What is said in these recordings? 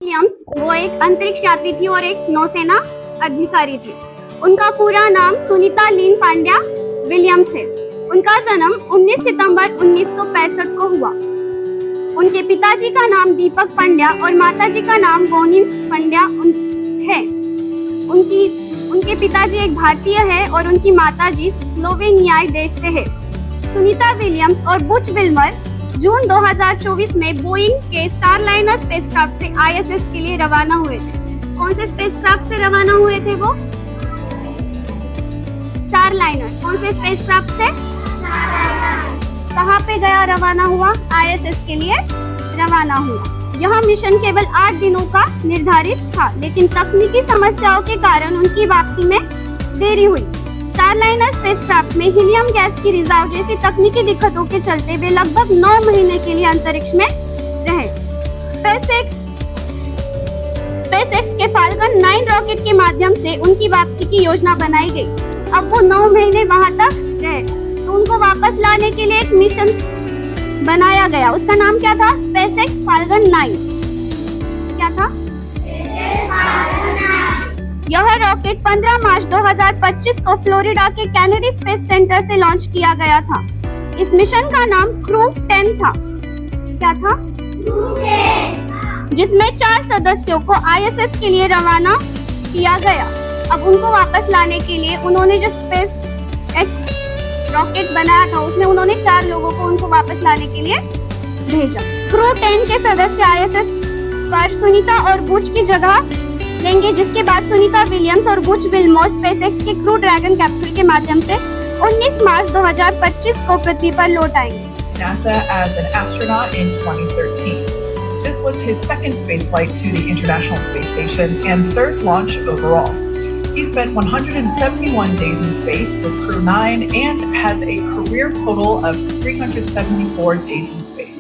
Williams वो एक अंतरिक्ष यात्री थी और एक नौसेना अधिकारी थी। उनका पूरा नाम सुनीता लीन पांड्या विलियम्स है। उनका जन्म 19 सितंबर 1965 को हुआ। उनके पिताजी का नाम दीपक पांड्या और माताजी का नाम बोनी पांड्या है। उनके पिताजी एक भारतीय है और उनकी माताजी स्लोवेनियाई देश से है। सुनीता विलियम्स और बुच विल्मर जून 2024 में बोइंग के स्टारलाइनर स्पेसक्राफ्ट से आईएसएस के लिए रवाना हुए थे। कौन से स्पेसक्राफ्ट से रवाना हुए थे वो? स्टारलाइनर। कौन से स्पेसक्राफ्ट से? कहाँ पे गया रवाना हुआ? आईएसएस के लिए रवाना हुआ। यह मिशन केवल 8 दिनों का निर्धारित था, लेकिन तकनीकी समस्याओं के कारण उनकी वापसी में देरी हुई। स्टारलाइनर स्पेसक्राफ्ट में हीलियम गैस की रिजर्व जैसी तकनीकी दिक्कतों के चलते वे लगभग 9 महीने के लिए अंतरिक्ष में रहे। स्पेसएक्स के फाल्कन 9 रॉकेट के माध्यम से उनकी वापसी की योजना बनाई गई। अब वो 9 महीने वहां तक रहे, तो उनको वापस लाने के लिए एक मिशन बनाया गया। उसका नाम क्या था? SpaceX falcon 9। क्या था? यह रॉकेट 15 मार्च 2025 को फ्लोरिडा के कैनेडी स्पेस सेंटर से लॉन्च किया गया था। इस मिशन का नाम क्रू 10 था। क्या था? जिसमें 4 सदस्यों को आईएसएस के लिए रवाना किया गया। अब उनको वापस लाने के लिए उन्होंने जो स्पेस एक्स रॉकेट बनाया था, उसमें उन्होंने 4 लोगों को उनको वापस लाने के लिए भेजा। क्रू 10 के सदस्य आईएसएस पर सुनीता और बुच की जगह लेंगे, जिसके बाद सुनीता विलियम्स और बुच विल्मोर स्पेसएक्स के क्रू ड्रैगन कैप्सूल के माध्यम से 19 मार्च 2025 को पृथ्वी पर लौट आएंगे। NASA as an astronaut in 2013. This was his second spaceflight to the International Space Station and third launch overall. He spent 171 days in space with Crew 9 and has a career total of 374 days in space.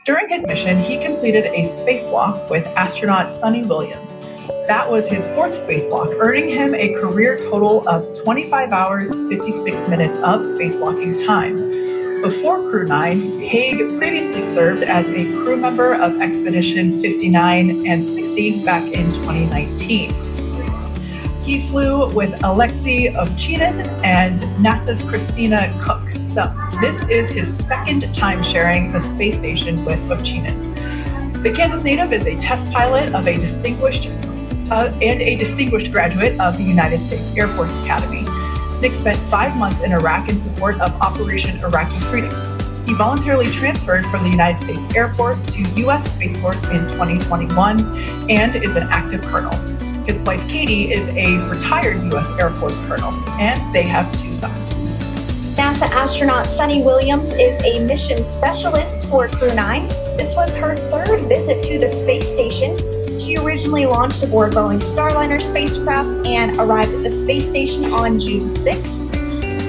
During his mission, he completed a spacewalk with astronaut Sunita Williams. That was his 4th spacewalk, earning him a career total of 25 hours, 56 minutes of spacewalking time. Before Crew 9, Haig previously served as a crew member of Expedition 59 and 60 back in 2019. He flew with Alexei Ovchinin and NASA's Christina Koch. So this is his second time sharing the space station with Ovchinin. The Kansas native is a test pilot of a distinguished graduate of the United States Air Force Academy. Nick spent 5 months in Iraq in support of Operation Iraqi Freedom. He voluntarily transferred from the United States Air Force to U.S. Space Force in 2021 and is an active colonel. His wife Katie is a retired U.S. Air Force colonel, and they have 2 sons. NASA astronaut Sunita Williams is a mission specialist for Crew 9. This was her 3rd visit to the space station. She originally launched aboard Boeing Starliner spacecraft and arrived at the space station on June 6th.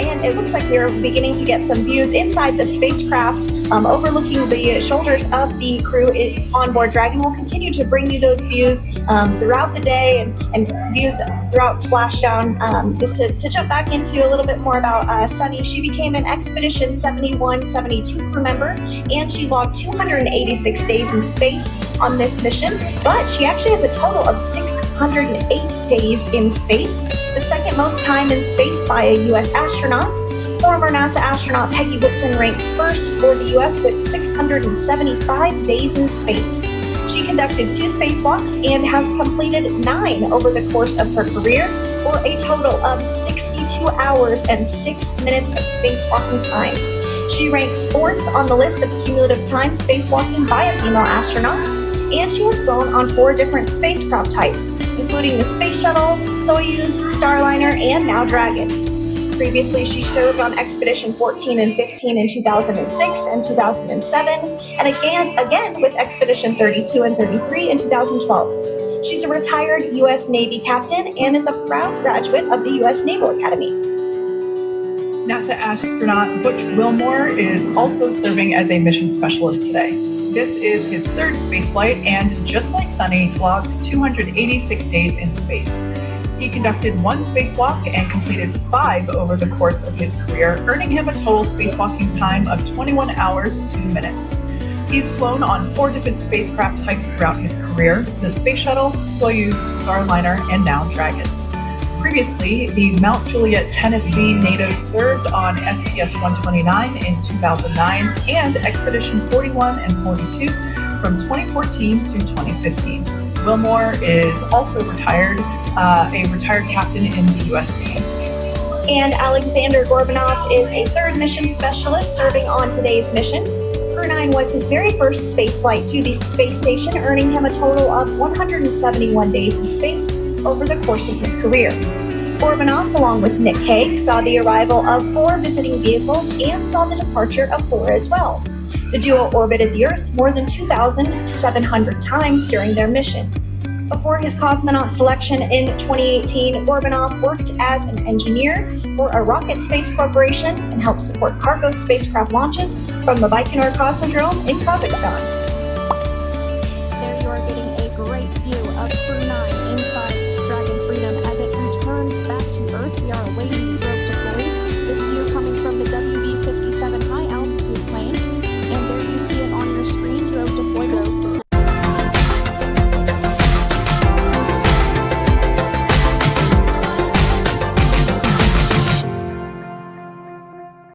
And it looks like we're beginning to get some views inside the spacecraft, overlooking the shoulders of the crew on board Dragon. We'll continue to bring you those views throughout the day and views throughout Splashdown. Just to jump back into a little bit more about Sunny, she became an Expedition 71-72 crew member, and she logged 286 days in space on this mission, but she actually has a total of 608 days in space, the second most time in space by a U.S. astronaut. Former NASA astronaut Peggy Whitson ranks first for the U.S. with 675 days in space. She conducted 2 spacewalks and has completed 9 over the course of her career, for a total of 62 hours and 6 minutes of spacewalking time. She ranks 4th on the list of cumulative time spacewalking by a female astronaut, and she has flown on 4 different spacecraft types, including the Space Shuttle, Soyuz, Starliner, and now Dragon. Previously, she served on Expedition 14 and 15 in 2006 and 2007, and again with Expedition 32 and 33 in 2012. She's a retired U.S. Navy captain and is a proud graduate of the U.S. Naval Academy. NASA astronaut Butch Wilmore is also serving as a mission specialist today. This is his 3rd spaceflight, and just like Sunny, logged 286 days in space. He conducted 1 spacewalk and completed 5 over the course of his career, earning him a total spacewalking time of 21 hours, 2 minutes. He's flown on 4 different spacecraft types throughout his career: the Space Shuttle, Soyuz, Starliner, and now Dragon. Previously, the Mount Juliet, Tennessee native served on STS-129 in 2009 and Expedition 41 and 42 from 2014 to 2015. Wilmore is also retired, a retired captain in the U.S. Navy. And Alexander Gorbanov is a third mission specialist serving on today's mission. Crew 9 was his very first space flight to the space station, earning him a total of 171 days in space over the course of his career. Gorbanov, along with Nick Hague, saw the arrival of 4 visiting vehicles and saw the departure of 4 as well. The duo orbited the Earth more than 2,700 times during their mission. Before his cosmonaut selection in 2018, Gorbanov worked as an engineer for a rocket space corporation and helped support cargo spacecraft launches from the Baikonur Cosmodrome in Kazakhstan.